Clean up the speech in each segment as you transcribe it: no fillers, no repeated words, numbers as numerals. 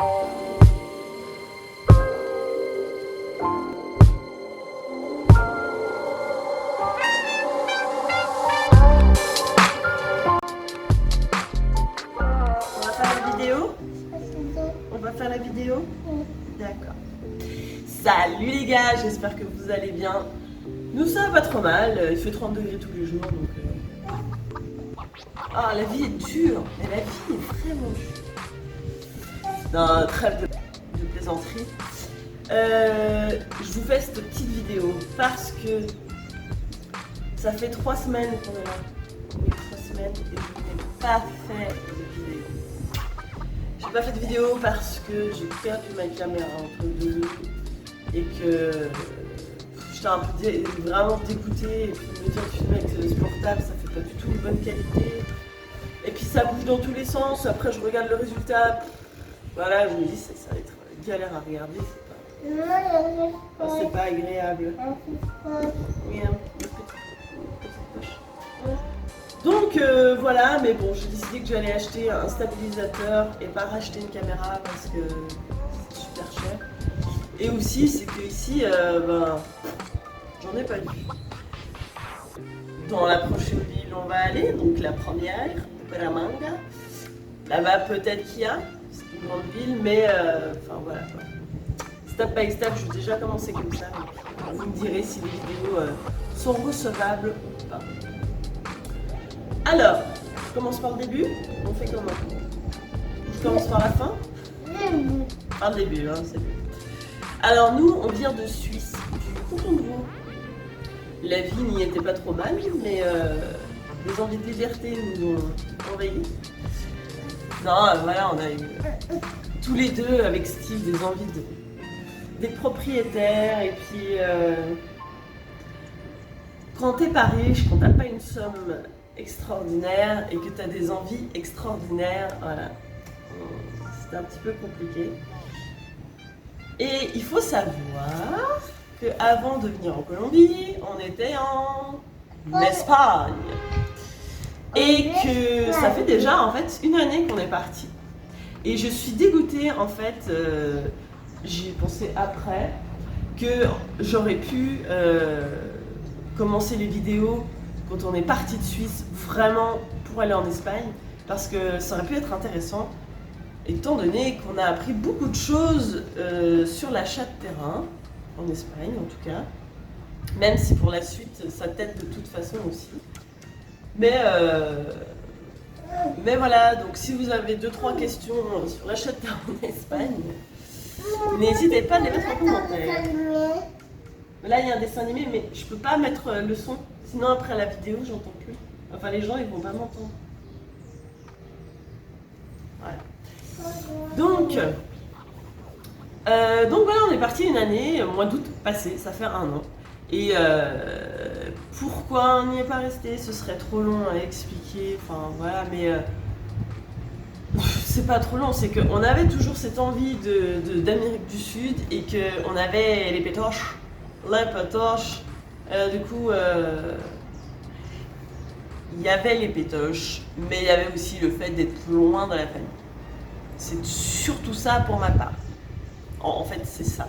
On va faire la vidéo? D'accord. Salut les gars, j'espère que vous allez bien. Nous ça va pas trop mal, il fait 30 degrés tous les jours donc... Ah, la vie est dure, mais la vie est vraiment dure. Non, trêve de plaisanterie. Je vous fais cette petite vidéo parce que ça fait 3 semaines qu'on est là. Oui, 3 semaines et je n'ai pas fait de vidéo. J'ai pas fait de vidéo parce que j'ai perdu ma caméra entre deux et que j'étais un peu vraiment dégoûtée et puis de me dire de filmer avec ce portable ça fait pas du tout une bonne qualité et puis ça bouge dans tous les sens, après je regarde le résultat, voilà je me dis ça va être galère à regarder, c'est pas agréable. Oui, hein, petite poche. Donc voilà, mais bon, j'ai décidé que j'allais acheter un stabilisateur et pas racheter une caméra parce que c'est super cher. Et aussi, c'est que ici, j'en ai pas vu. Dans la prochaine ville, on va aller, donc la première, Bucaramanga. Là-bas, peut-être qu'il y a, c'est une grande ville, mais enfin voilà quoi. Step by step, je vais déjà commencer comme ça. Donc, vous me direz si les vidéos sont recevables ou pas. Alors, je commence par le début. On fait comment? Je commence par la fin? Par le début, hein, c'est mieux. Alors nous, on vient de Suisse, du canton de Vaud. La vie n'y était pas trop mal, mais les envies de liberté nous ont envahis. Non, voilà, on a eu tous les deux avec Steve des envies d'être propriétaires et puis quand t'es pas riche, quand t'as pas une somme extraordinaire et que tu as des envies extraordinaires, voilà, c'est un petit peu compliqué. Et il faut savoir qu'avant de venir en Colombie, on était en Espagne. Et que ça fait déjà en fait une année qu'on est parti. Et je suis dégoûtée en fait, j'y ai pensé après, que j'aurais pu commencer les vidéos quand on est parti de Suisse vraiment pour aller en Espagne, parce que ça aurait pu être intéressant, étant donné qu'on a appris beaucoup de choses sur l'achat de terrain, en Espagne en tout cas, même si pour la suite ça t'aide de toute façon aussi. Mais voilà, donc si vous avez 2-3 questions sur l'achat de terrain en Espagne, n'hésitez pas à les mettre en commentaire. Là il y a un dessin animé, mais je peux pas mettre le son. Sinon après la vidéo, j'entends plus. Enfin les gens ils vont pas m'entendre. Voilà. Donc voilà, on est parti une année, mois d'août passé, ça fait 1 an. Et pourquoi on n'y est pas resté, ce serait trop long à expliquer. Enfin voilà, mais c'est pas trop long, c'est qu'on avait toujours cette envie d'Amérique du Sud et qu'on avait les pétoches. Du coup, il y avait les pétoches, mais il y avait aussi le fait d'être loin de la famille. C'est surtout ça pour ma part. En fait, c'est ça.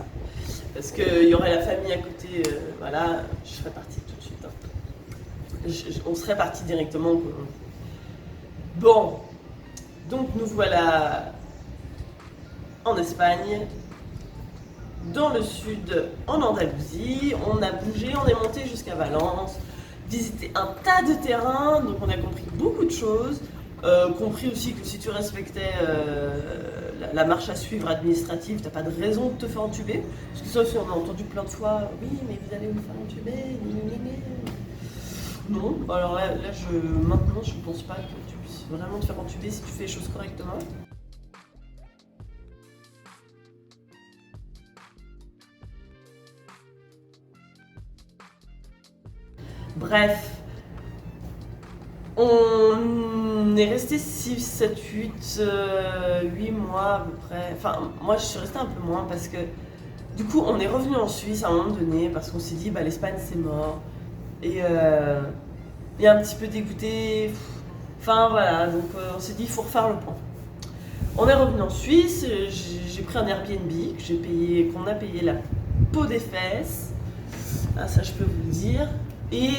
Parce qu'il y aurait la famille à côté, voilà, je serais partie tout de suite. Hein. On serait parti directement. Bon, donc nous voilà en Espagne. Dans le sud, en Andalousie, on a bougé, on est monté jusqu'à Valence, visité un tas de terrains, donc on a compris beaucoup de choses, compris aussi que si tu respectais la marche à suivre administrative, t'as pas de raison de te faire entuber, parce que ça aussi on a entendu plein de fois, oui mais vous allez vous faire entuber, non, alors là maintenant je pense pas que tu puisses vraiment te faire entuber si tu fais les choses correctement. Bref, on est resté 6, 7, 8 mois à peu près. Enfin, moi je suis restée un peu moins parce que du coup on est revenu en Suisse à un moment donné parce qu'on s'est dit bah l'Espagne c'est mort. Et un petit peu dégoûté. Enfin voilà, donc on s'est dit il faut refaire le point. On est revenu en Suisse, j'ai pris un Airbnb, qu'on a payé la peau des fesses, ah, ça je peux vous le dire, et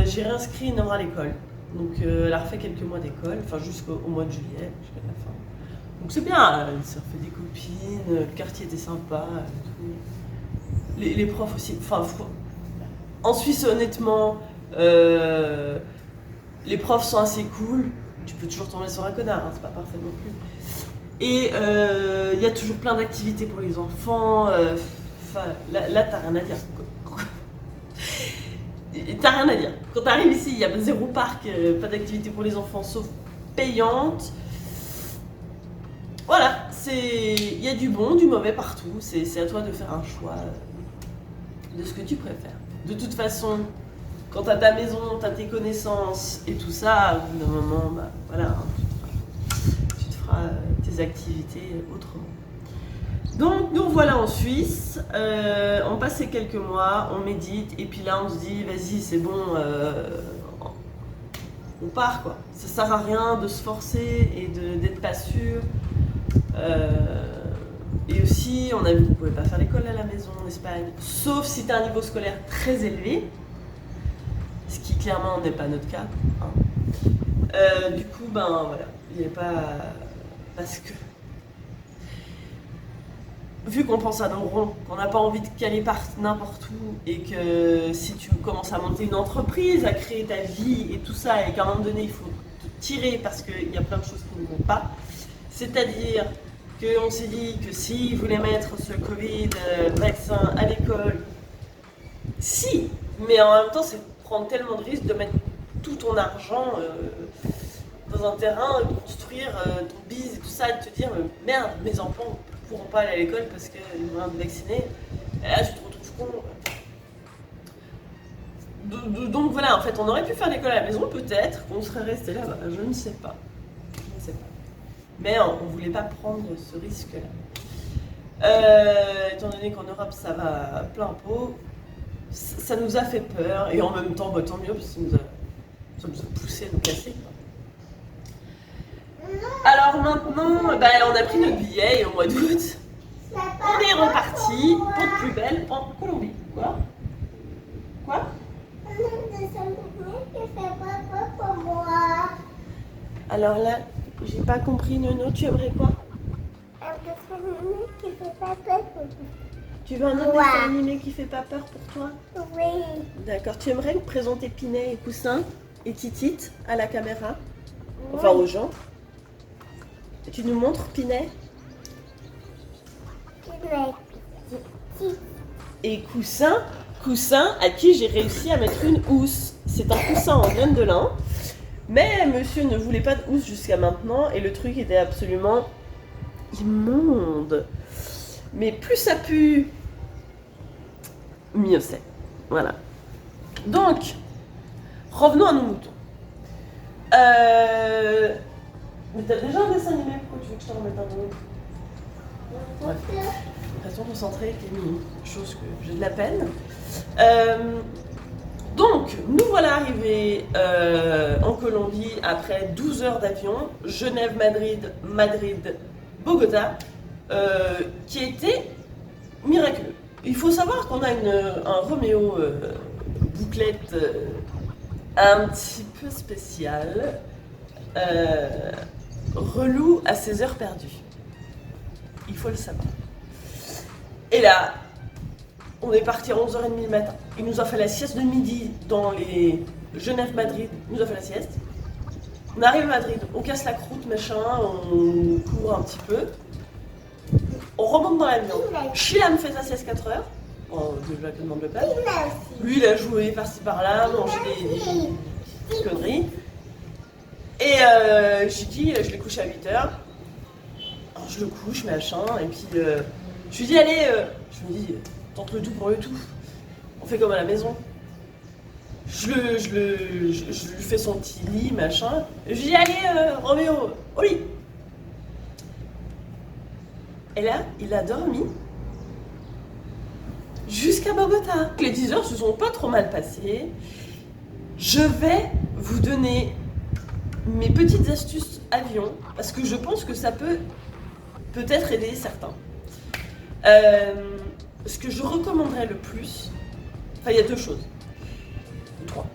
j'ai réinscrit Nora à l'école. Donc elle a refait quelques mois d'école, enfin jusqu'au mois de juillet, jusqu'à la fin. Donc c'est bien, elle s'est refait des copines, le quartier était sympa, tout. Les profs aussi, enfin en Suisse honnêtement, les profs sont assez cool, tu peux toujours tomber sur un connard, hein, c'est pas parfait non plus. Et il y a toujours plein d'activités pour les enfants, là t'as rien à dire. T'as rien à dire. Quand t'arrives ici, il y a zéro parc, pas d'activité pour les enfants sauf payante. Voilà, il y a du bon, du mauvais partout. C'est à toi de faire un choix de ce que tu préfères. De toute façon, quand t'as ta maison, t'as tes connaissances et tout ça, au bout d'un moment, bah, voilà, tu te feras tes activités autrement. Donc nous voilà en Suisse, on passe ces quelques mois, on médite et puis là on se dit vas-y c'est bon, on part quoi. Ça sert à rien de se forcer et d'être pas sûr. Et aussi on a vu qu'on ne pouvait pas faire l'école à la maison en Espagne, sauf si tu as un niveau scolaire très élevé, ce qui clairement n'est pas notre cas. Hein. Du coup ben voilà, il n'est pas... parce que... Vu qu'on pense à nos ronds, qu'on n'a pas envie de caler n'importe où et que si tu commences à monter une entreprise, à créer ta vie et tout ça et qu'à un moment donné il faut te tirer parce qu'il y a plein de choses qui ne vont pas, c'est-à-dire qu'on s'est dit que s'ils voulaient mettre ce Covid vaccin à l'école, si, mais en même temps c'est prendre tellement de risques de mettre tout ton argent dans un terrain, de construire ton bise et tout ça et de te dire merde, mes enfants pourront pas aller à l'école parce qu'ils vont être vaccinés. Et là, je te retrouve con. Donc voilà, en fait, on aurait pu faire l'école à la maison, peut-être qu'on serait resté là-bas, je ne sais pas. Je ne sais pas. Mais on ne voulait pas prendre ce risque-là. Étant donné qu'en Europe, ça va plein pot, ça nous a fait peur. Et en même temps, bah, tant mieux, parce que ça nous a poussé à nous casser. Alors maintenant, bah, on a pris notre billet et au mois d'août, on est reparti pour de plus belle en Colombie. Quoi? Quoi? Alors là, j'ai pas compris, Nono, tu aimerais quoi? Un dessin animé qui fait pas peur pour moi. Tu veux un autre dessin animé qui fait pas peur pour toi? Oui. D'accord, tu aimerais présenter Pinet et Coussin et Titite à la caméra? Enfin aux gens. Tu nous montres Pinet et Coussin à qui j'ai réussi à mettre une housse. C'est un coussin en graines de lin, mais monsieur ne voulait pas de housse jusqu'à maintenant et le truc était absolument immonde. Mais plus ça pue, mieux c'est. Voilà. Donc, revenons à nos moutons. Mais t'as déjà un dessin animé, pourquoi tu veux que je t'en remette un autre? Bref, restons concentrés, qui est une chose que j'ai de la peine. Donc, nous voilà arrivés en Colombie après 12 heures d'avion, Genève-Madrid, Madrid-Bogota, qui a été miraculeux. Il faut savoir qu'on a un Roméo bouclette un petit peu spécial, relou à ses heures perdues. Il faut le savoir. Et là, on est parti à 11h30 le matin. Il nous a fait la sieste de midi dans les Genève-Madrid. Il nous a fait la sieste. On arrive à Madrid, on casse la croûte, machin, on court un petit peu. On remonte dans l'avion. Sheila me fait sa sieste 4 heures. Bon, déjà qu'elle demande le pas. Lui, il a joué par-ci par-là, mangé des conneries. Et j'ai dit, je l'ai couché à 8h. Alors, je le couche, machin, et puis je lui dis, allez, je me dis, tente le tout pour le tout. On fait comme à la maison. Je lui fais son petit lit, machin. Et je lui dis, allez, Roméo, au lit. Et là, il a dormi jusqu'à Bogota. Les 10 heures se sont pas trop mal passées. Je vais vous donner mes petites astuces avion, parce que je pense que ça peut peut-être aider certains. Ce que je recommanderais le plus, enfin il y a 2 choses, ou 3.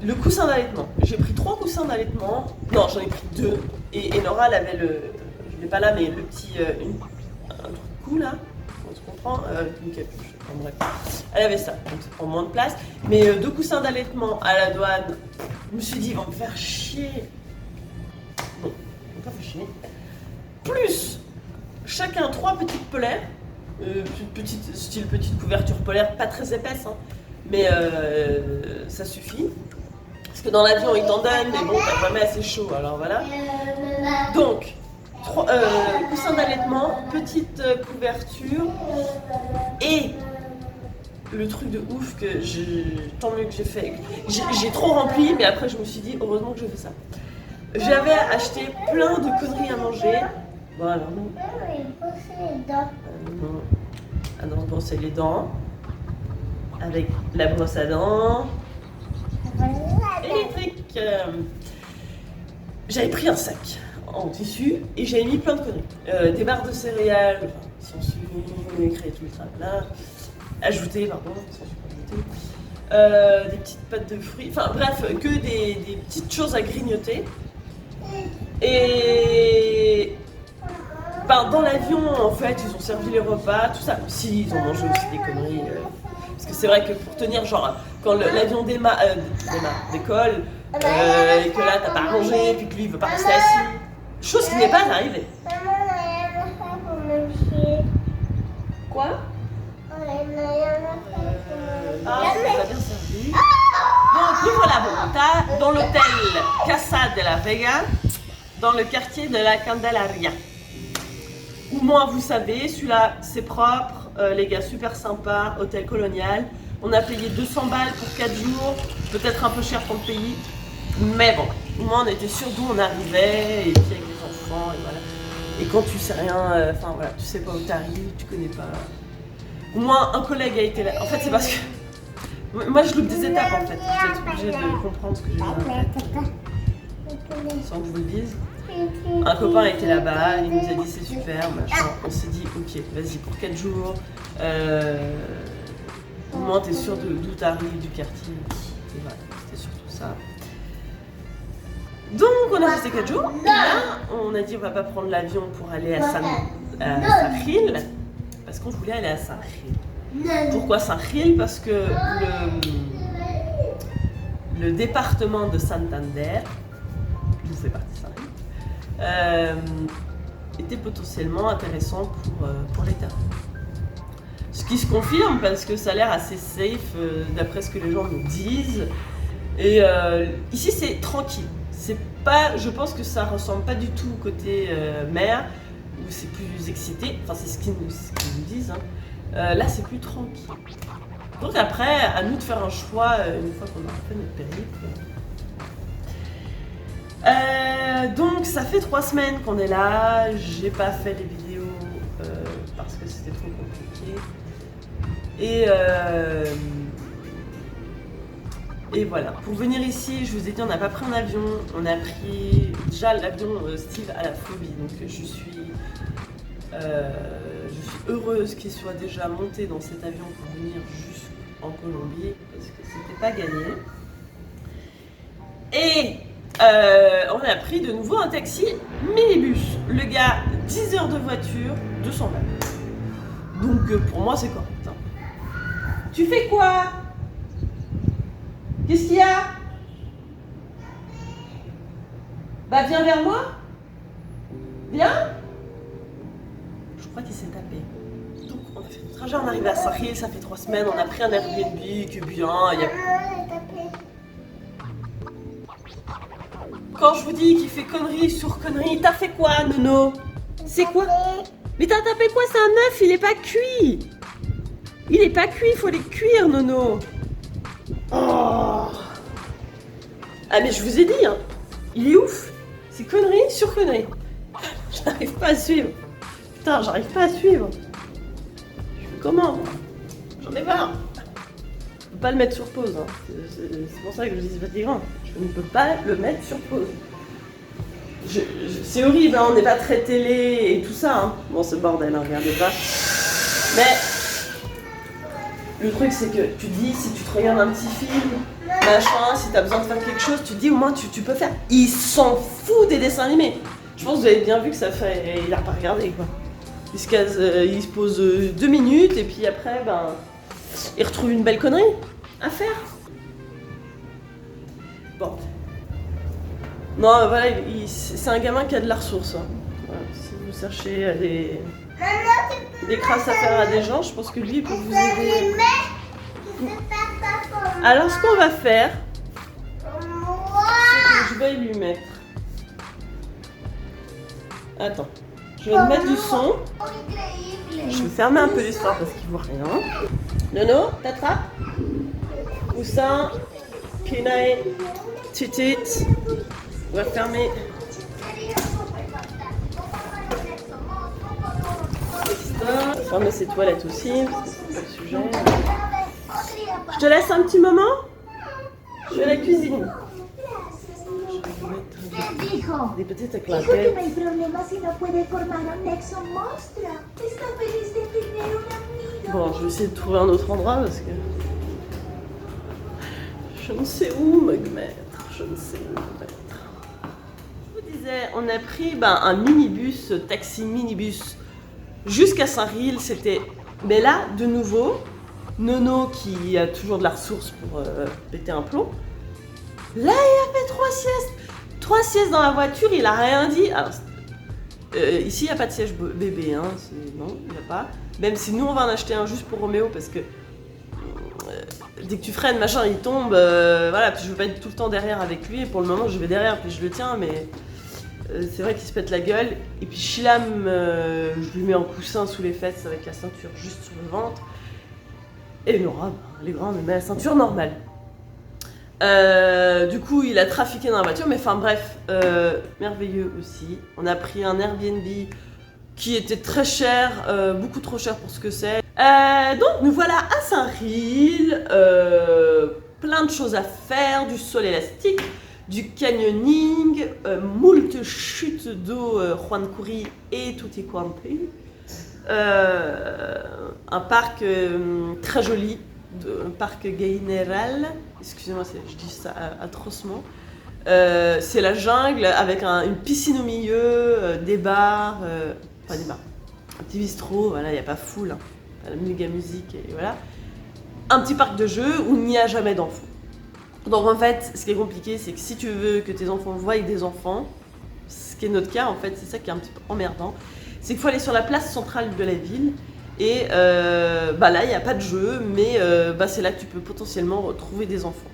Le coussin d'allaitement. J'ai pris 3 coussins d'allaitement. Non, j'en ai pris 2. Et Nora, elle avait le. Je ne l'ai pas là, mais le petit. Un truc cou là. On se comprend. Une capuche. Enfin, bref. Elle avait ça. Donc ça prend moins de place. Mais 2 coussins d'allaitement à la douane. Je me suis dit, ils vont me faire chier. Bon, ils vont pas faire chier. Plus chacun 3 petites polaires. Style petite couverture polaire, pas très épaisse, hein, mais ça suffit. Parce que dans l'avion, ils t'en donnent, mais bon, t'as jamais assez chaud, alors voilà. Donc, coussin d'allaitement, petite couverture, et le truc de ouf que tant mieux que j'ai fait. J'ai trop rempli, mais après je me suis dit, heureusement que j'ai fait ça. J'avais acheté plein de conneries à manger. Voilà. Ah non, brosser les dents. Avec la brosse à dents. Électrique. J'avais pris un sac en tissu et j'avais mis plein de conneries. Des barres de céréales, sans sucre, créer tout le truc là. Ajouter, pardon, sans sucre ajouter. Des petites pâtes de fruits. Enfin bref, que des petites choses à grignoter. Et dans l'avion, en fait, ils ont servi les repas, tout ça. Si, ils ont mangé aussi des conneries. Parce que c'est vrai que pour tenir, genre, quand l'avion décolle, et que là, t'as pas à manger, puis que lui, il veut pas rester assis. Chose qui n'est pas arrivée. Quoi? Ah, ça t'a bien servi. Donc, nous voilà, Bogota, dans l'hôtel Casa de la Vega, dans le quartier de la Candelaria. Au moins, vous savez, celui-là, c'est propre, les gars, super sympa, hôtel colonial. On a payé 200 balles pour 4 jours, peut-être un peu cher pour le pays. Mais bon, au moins, on était sûr d'où on arrivait, et puis avec les enfants, et voilà. Et quand tu sais rien, enfin voilà, tu sais pas où t'arrives, tu connais pas. Au moins, un collègue a été là. En fait, c'est parce que moi, je loupe des étapes, en fait. Vous êtes obligé de comprendre ce que j'ai dit. Sans que je vous le dise. Un copain était là-bas, il nous a dit c'est super, machin. On s'est dit ok, vas-y pour 4 jours. Au moins t'es sûr d'où t'arrives, du quartier. Et voilà, c'était surtout ça. Donc on a resté 4 jours. Et là, on a dit on va pas prendre l'avion pour aller à Saint-Gil, parce qu'on voulait aller à Saint-Gil. Pourquoi Saint-Gil? Parce que le département de Santander, d'où fait partie Saint-Gil, était potentiellement intéressant pour l'État. Ce qui se confirme parce que ça a l'air assez safe d'après ce que les gens nous disent. Et ici c'est tranquille. C'est pas, je pense que ça ressemble pas du tout au côté mer où c'est plus excité. Enfin c'est ce qu'ils nous disent. Hein. Là c'est plus tranquille. Donc après à nous de faire un choix une fois qu'on aura fait notre périple. Donc ça fait 3 semaines qu'on est là, j'ai pas fait les vidéos parce que c'était trop compliqué. Et voilà, pour venir ici, je vous ai dit on n'a pas pris un avion, on a pris déjà l'avion Steve a la phobie, donc je suis heureuse qu'il soit déjà monté dans cet avion pour venir jusqu'en Colombie parce que c'était pas gagné. Et on a pris de nouveau un taxi minibus. Le gars, 10 heures de voiture, 200 balles. Donc pour moi c'est correct. Hein. Tu fais quoi? Qu'est-ce qu'il y a? Bah viens vers moi. Viens. Je crois qu'il s'est tapé. Donc on a fait le trajet, on est arrivé à Saint-Gil, ça fait 3 semaines, on a pris un Airbnb qui est bien. Quand je vous dis qu'il fait connerie sur connerie, t'as fait quoi, Nono? C'est quoi? Mais t'as tapé quoi? C'est un œuf, il est pas cuit. Il est pas cuit, il faut les cuire, Nono. Oh. Ah mais je vous ai dit, hein, il est ouf. C'est connerie sur connerie. J'arrive pas à suivre. Putain, j'arrive pas à suivre. Je fais comment? J'en ai marre. Je peux pas le mettre sur pause. Hein. C'est pour ça que je dis fatigant. Je ne peux pas le mettre sur pause. C'est horrible, hein, on n'est pas très télé et tout ça. Hein. Bon, c'est le bordel, hein, regardez pas. Mais le truc, c'est que tu dis, si tu te regardes un petit film, machin, si t'as besoin de faire quelque chose, tu te dis au moins tu peux faire. Il s'en fout des dessins animés. Je pense que vous avez bien vu que ça fait. Il a pas regardé quoi. Il se pose 2 minutes et puis après, ben, il retrouve une belle connerie à faire. Bon. Non, voilà, c'est un gamin qui a de la ressource. Hein. Voilà, si vous cherchez des crasses à faire à des gens, je pense que lui il peut vous aider. Alors, ce qu'on va faire, c'est que je vais lui mettre. Attends, je vais lui mettre du son. Je vais fermer un peu l'histoire parce qu'il voit rien. Nono, t'attrapes. Poussin, Kinae, Titit. On va fermer. Fermer ses toilettes aussi, parce que c'est pas le sujet. Je te laisse un petit moment. Je vais à la cuisine. Des petites Dijo claquettes. que no hay problema si no puede formar un nexo monstruo. Está feliz de tener un amigo. Bon, je vais essayer de trouver un autre endroit parce que je ne sais où me mettre. Je ne sais où me mettre. Je vous disais, on a pris un minibus, taxi minibus jusqu'à Saint-Riel. C'était, mais là, de nouveau, Nono qui a toujours de la ressource pour péter un plomb. Là, il a fait 3 siestes. 3 siestes dans la voiture, il a rien dit. Alors, ici, il n'y a pas de siège bébé, hein. Non, il n'y a pas. Même si nous, on va en acheter un juste pour Roméo parce que dès que tu freines, machin, il tombe. Voilà, puis je veux pas être tout le temps derrière avec lui. Et pour le moment, je vais derrière, puis je le tiens, mais c'est vrai qu'il se pète la gueule. Et puis Chilam, je lui mets un coussin sous les fesses avec la ceinture juste sur le ventre. Et Nora, les grands, me met la ceinture normale. Du coup, il a trafiqué dans la voiture, mais enfin bref, merveilleux aussi. On a pris un Airbnb qui était très cher, beaucoup trop cher pour ce que c'est. Donc nous voilà à Saint-Riel, plein de choses à faire, du sol élastique, du canyoning, moult chutes d'eau, Juan Curi et tutti quanti. Un parc très joli. Un parc General, excusez-moi, je dis ça atrocement. C'est la jungle avec une piscine au milieu, des bars, pas des bars, un petit bistrot, voilà, il n'y a pas foule, hein, la méga musique, et voilà. Un petit parc de jeux où il n'y a jamais d'enfants. Donc en fait, ce qui est compliqué, c'est que si tu veux que tes enfants voient avec des enfants, ce qui est notre cas en fait, c'est ça qui est un petit peu emmerdant, c'est qu'il faut aller sur la place centrale de la ville. Et là, il n'y a pas de jeu, mais c'est là que tu peux potentiellement retrouver des enfants.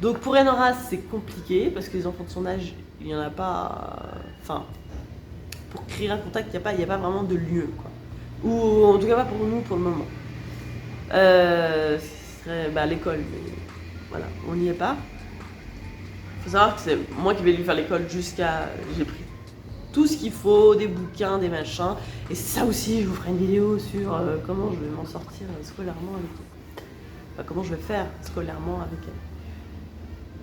Donc pour Enora, c'est compliqué, parce que les enfants de son âge, il n'y en a pas... Enfin, pour créer un contact, il n'y a pas vraiment de lieu, quoi. Ou en tout cas pas pour nous, pour le moment. Ce serait l'école, mais voilà, on n'y est pas. Il faut savoir que c'est moi qui vais lui faire l'école jusqu'à... J'ai pris tout ce qu'il faut, des bouquins, des machins. Et ça aussi, je vous ferai une vidéo sur comment je vais m'en sortir scolairement avec elle. Enfin, comment je vais faire scolairement avec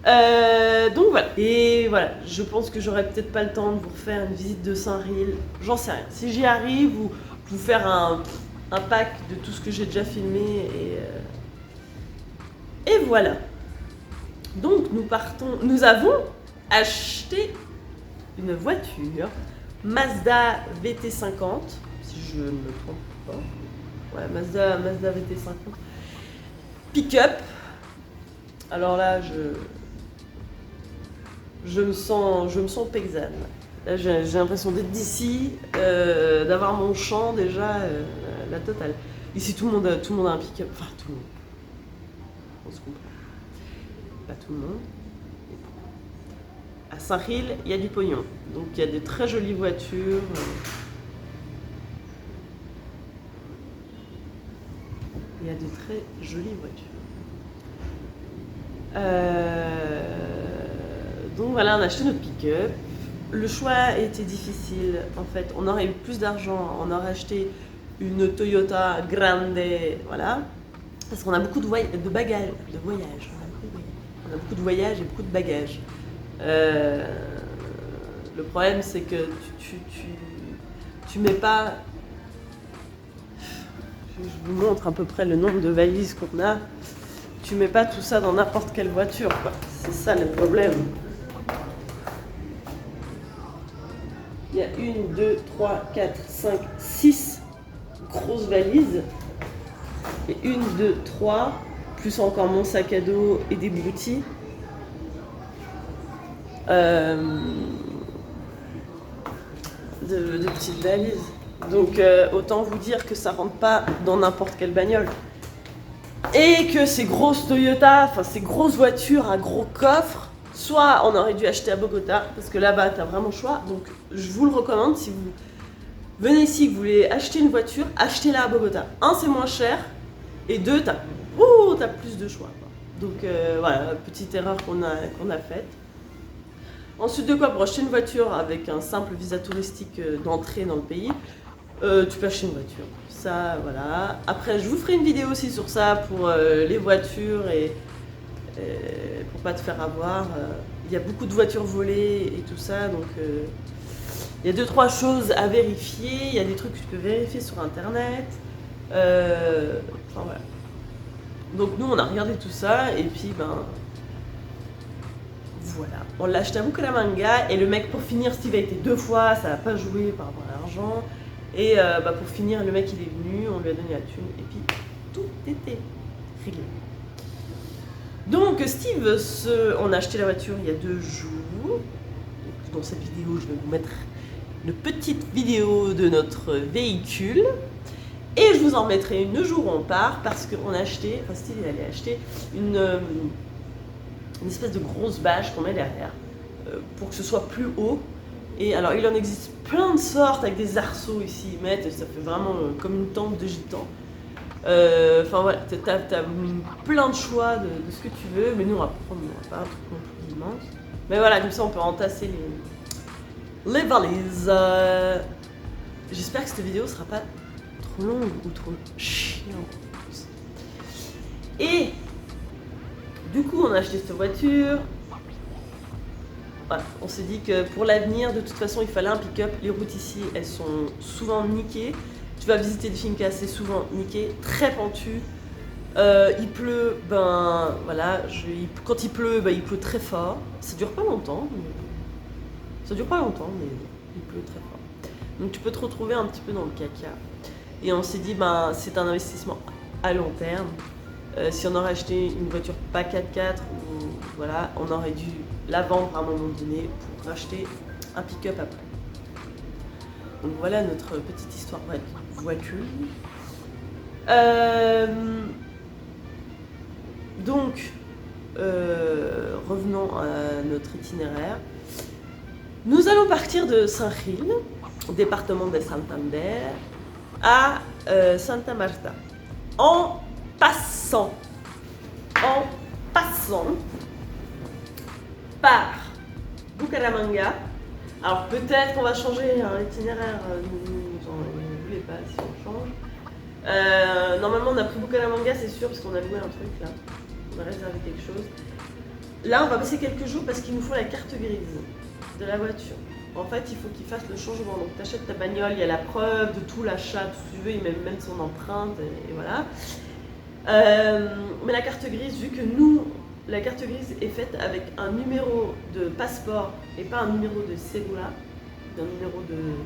elle. Donc voilà. Et voilà, je pense que j'aurai peut-être pas le temps de vous refaire une visite de Saint-Riel. J'en sais rien. Si j'y arrive, ou vous faire un pack de tout ce que j'ai déjà filmé. Et voilà. Donc nous avons acheté une voiture Mazda VT50, si je ne me trompe pas. Ouais, Mazda VT50. Pick-up. Alors là, je me sens paysanne. Là, j'ai l'impression d'être d'ici, d'avoir mon champ déjà, la totale. Ici, tout le monde a un pick-up. Enfin, tout le monde. On se comprend. Pas tout le monde. À Saint-Riel, il y a du pognon. Donc il y a de très jolies voitures. Il y a de très jolies voitures. Donc voilà, on a acheté notre pick-up. Le choix était difficile. En fait, on aurait eu plus d'argent, on aurait acheté une Toyota Grande, voilà. Parce qu'on a beaucoup de voyages. On a beaucoup de voyages et beaucoup de bagages. Le problème, c'est que tu mets pas... Je vous montre à peu près le nombre de valises qu'on a. Tu mets pas tout ça dans n'importe quelle voiture, quoi. C'est ça le problème. Il y a 1, 2, 3, 4, 5, 6 grosses valises. Et 1, 2, 3, plus encore mon sac à dos et des broutilles. De petites valises. Donc autant vous dire que ça rentre pas dans n'importe quelle bagnole. Et que ces grosses Toyota, enfin ces grosses voitures à gros coffres, soit on aurait dû acheter à Bogota, parce que là-bas t'as vraiment le choix. Donc je vous le recommande, si vous venez ici, que vous voulez acheter une voiture, achetez-la à Bogota. Un, c'est moins cher, et deux, t'as plus de choix, quoi. Donc voilà, petite erreur qu'on a faite. Ensuite de quoi, pour acheter une voiture avec un simple visa touristique d'entrée dans le pays, tu peux acheter une voiture. Ça, voilà. Après, je vous ferai une vidéo aussi sur ça pour les voitures et pour pas te faire avoir. Il y a beaucoup de voitures volées et tout ça, donc il y a 2-3 choses à vérifier. Il y a des trucs que tu peux vérifier sur internet. Enfin voilà. Donc nous, on a regardé tout ça et puis ben voilà. On l'a acheté à Bucaramanga et le mec, pour finir, Steve a été 2 fois, ça n'a pas joué par rapport à l'argent. Et pour finir, le mec il est venu, on lui a donné la thune et puis tout était réglé. Donc Steve, on a acheté la voiture il y a 2 jours. Dans cette vidéo, je vais vous mettre une petite vidéo de notre véhicule. Et je vous en mettrai une le jour où on part parce qu'on a acheté, enfin Steve il allait acheter une espèce de grosse bâche qu'on met derrière pour que ce soit plus haut. Et alors il en existe plein de sortes avec des arceaux ici, ils mettent, ça fait vraiment comme une tente de gitan. Enfin voilà, t'as plein de choix de ce que tu veux, mais nous on va pas un truc non plus immense. Mais voilà, comme ça on peut entasser les valises. J'espère que cette vidéo sera pas trop longue ou trop chiante. Et du coup on a acheté cette voiture. Voilà, on s'est dit que pour l'avenir, de toute façon, il fallait un pick-up. Les routes ici, elles sont souvent niquées. Tu vas visiter des fincas, c'est souvent niqué, très pentu. Il pleut, ben voilà, quand il pleut, ben, il pleut très fort. Ça dure pas longtemps, mais il pleut très fort. Donc tu peux te retrouver un petit peu dans le caca. Et on s'est dit, ben c'est un investissement à long terme. Si on aurait acheté une voiture pas 4x4, voilà, on aurait dû la vendre à un moment donné pour racheter un pick-up après. Donc voilà notre petite histoire voiture. Donc, revenons à notre itinéraire. Nous allons partir de Saint-Gil, département de Santander, à Santa Marta. En passant par Bucaramanga. Alors peut-être qu'on va changer l'itinéraire, vous en voulez pas si on change. Normalement on a pris Bucaramanga, c'est sûr, parce qu'on a loué un truc là. On a réservé quelque chose. Là on va passer quelques jours parce qu'il nous faut la carte grise de la voiture. En fait il faut qu'il fasse le changement. Donc tu achètes ta bagnole, il y a la preuve de tout l'achat, tout ce que tu veux, il met même son empreinte et voilà. Mais la carte grise, vu que nous, la carte grise est faite avec un numéro de passeport et pas un numéro de cédula, un numéro de,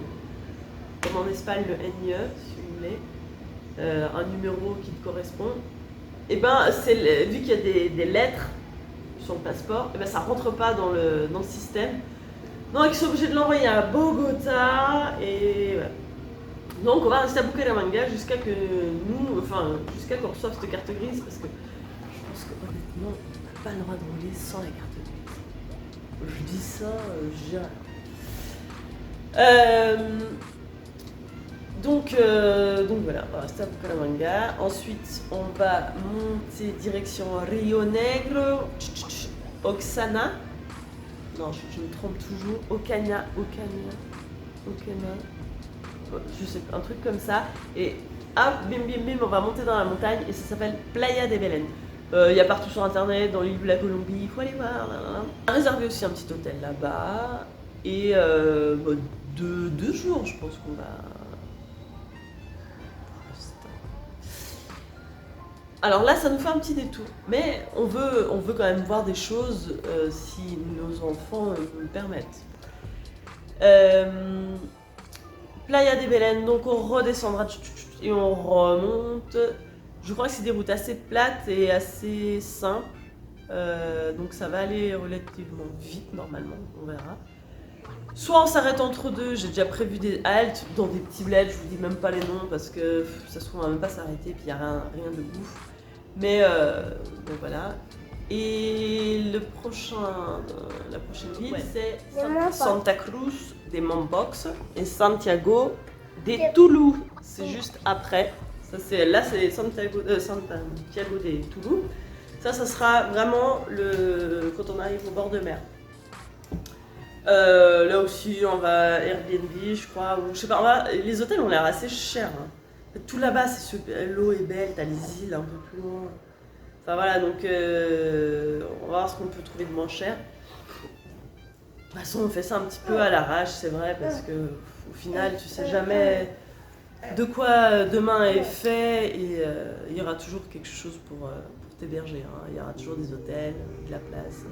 comme en Espagne le NIE, si vous voulez, un numéro qui te correspond, et ben vu qu'il y a des lettres sur le passeport, et ben ça rentre pas dans le système. Donc ils sont obligés de l'envoyer à Bogota et voilà. Donc on va rester à Bucaramanga jusqu'à qu'on reçoive cette carte grise parce que je pense que honnêtement on n'a pas le droit de rouler sans la carte grise. Je dis ça, je dirais. Donc voilà, on va rester à Bucaramanga. Ensuite on va monter direction Rio Negro, Oxana. Non, je me trompe toujours. Ocana. Je sais pas, un truc comme ça. Et hop, bim, on va monter dans la montagne et ça s'appelle Playa de Belén. Il y a partout sur internet, dans l'île de la Colombie, il faut aller voir. On a réservé aussi un petit hôtel là-bas. Et deux jours, je pense qu'on va... Alors là, ça nous fait un petit détour, mais on veut quand même voir des choses si nos enfants nous le permettent. Playa de Belén, donc on redescendra et on remonte. Je crois que c'est des routes assez plates et assez simples, donc ça va aller relativement vite normalement, on verra. Soit on s'arrête entre deux, j'ai déjà prévu des haltes dans des petits bleds, je vous dis même pas les noms parce que ça se trouve on va même pas s'arrêter puis il n'y a rien de ouf. Mais donc voilà. Et la prochaine ville c'est Santa Cruz de Mompox et Santiago de Toulouse. C'est juste après. Là c'est Santiago de Toulouse. Ça sera vraiment quand on arrive au bord de mer. Là aussi, on va Airbnb, je crois, ou je sais pas. Les hôtels ont l'air assez chers. Hein. Tout là-bas, l'eau est belle, t'as les îles un peu plus loin. Enfin voilà, donc on va voir ce qu'on peut trouver de moins cher. De toute façon, on fait ça un petit peu à l'arrache, c'est vrai, parce que au final, tu sais jamais de quoi demain est fait et il y aura toujours quelque chose pour t'héberger. Hein. Il y aura toujours des hôtels, de la place.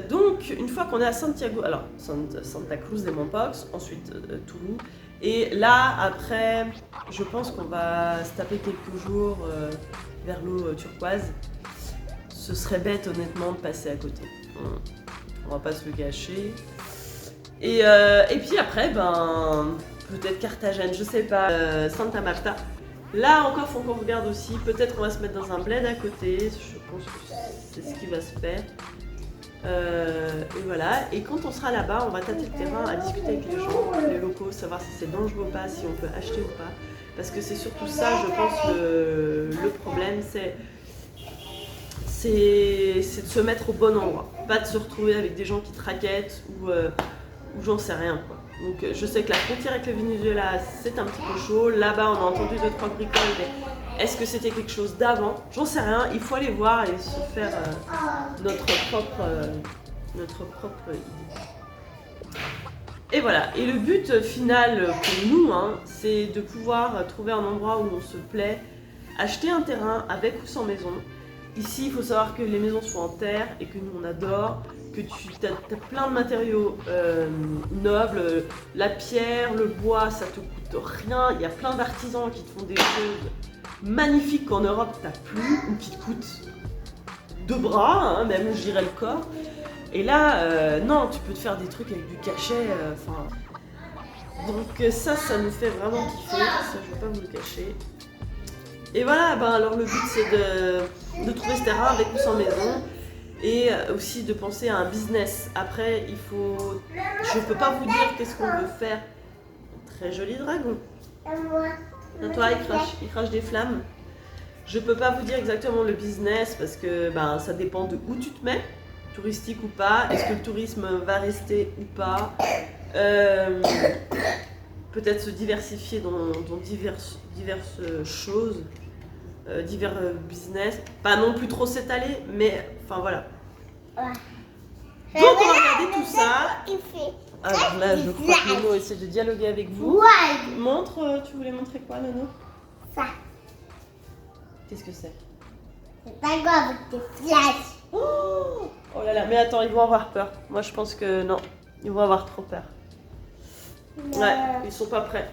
Donc, une fois qu'on est à Santiago, alors Santa Cruz de Mompox, ensuite Toulouse, et là, après, je pense qu'on va se taper quelques jours vers l'eau turquoise. Ce serait bête, honnêtement, de passer à côté. On va pas se le cacher. Et puis après, peut-être Carthagène, je sais pas, Santa Marta. Là encore, faut qu'on regarde aussi. Peut-être qu'on va se mettre dans un bled à côté. Je pense que c'est ce qui va se faire. Et voilà. Et quand on sera là-bas, on va tâter le terrain, à discuter avec les gens, les locaux, savoir si c'est dangereux ou pas, si on peut acheter ou pas. Parce que c'est surtout ça, je pense, le problème, c'est de se mettre au bon endroit. Pas de se retrouver avec des gens qui te raquettent ou j'en sais rien, quoi. Donc je sais que la frontière avec le Venezuela, c'est un petit peu chaud. Là-bas, on a entendu 2-3 bricoles, mais est-ce que c'était quelque chose d'avant? J'en sais rien. Il faut aller voir et se faire notre propre idée. Et voilà. Et le but final pour nous, hein, c'est de pouvoir trouver un endroit où on se plaît, acheter un terrain avec ou sans maison. Ici, il faut savoir que les maisons sont en terre et que nous, on adore. Que tu as plein de matériaux nobles, la pierre, le bois, ça te coûte rien. Il y a plein d'artisans qui te font des choses magnifiques qu'en Europe t'as plus ou qui te coûtent 2 bras, hein, même je dirais le corps. Et là, non, tu peux te faire des trucs avec du cachet. Donc ça nous fait vraiment kiffer. Ça, je vais pas vous le cacher. Et voilà, alors le but c'est de trouver ce terrain avec ou sans maison. Et aussi de penser à un business. Après, je peux pas vous dire qu'est-ce qu'on veut faire. Très joli dragon. Toi, il crache des flammes. Je peux pas vous dire exactement le business parce que ça dépend de où tu te mets, touristique ou pas. Est-ce que le tourisme va rester ou pas? Peut-être se diversifier dans diverses choses. Divers business, pas non plus trop s'étaler, mais enfin voilà. Donc on va regarder tout ça. Alors là, je crois que Nono essaie de dialoguer avec vous. Montre, tu voulais montrer quoi, Nono? Ça. Qu'est-ce que c'est? C'est un gars avec des flashs. Oh là là, mais attends, ils vont avoir peur. Moi je pense que non, ils vont avoir trop peur. Ouais, ils sont pas prêts.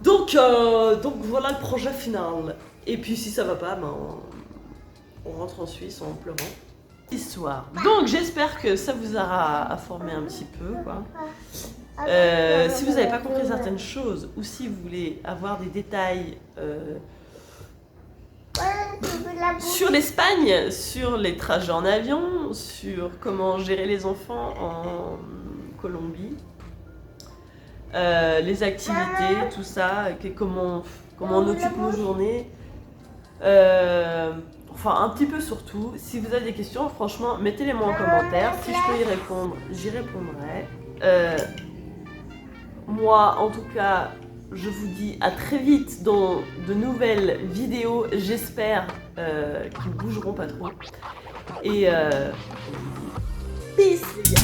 Donc voilà le projet final. Et puis si ça va pas, on rentre en Suisse en pleurant. Histoire. Donc j'espère que ça vous aura informé un petit peu, quoi. Si vous n'avez pas compris certaines choses ou si vous voulez avoir des détails sur l'Espagne, sur les trajets en avion, sur comment gérer les enfants en Colombie, les activités, tout ça, comment on occupe nos journées, enfin un petit peu surtout. Si vous avez des questions, franchement, mettez-les-moi en commentaire. Si je peux y répondre, j'y répondrai. Moi, en tout cas, je vous dis à très vite dans de nouvelles vidéos, j'espère, qui ne bougeront pas trop. Et peace les gars.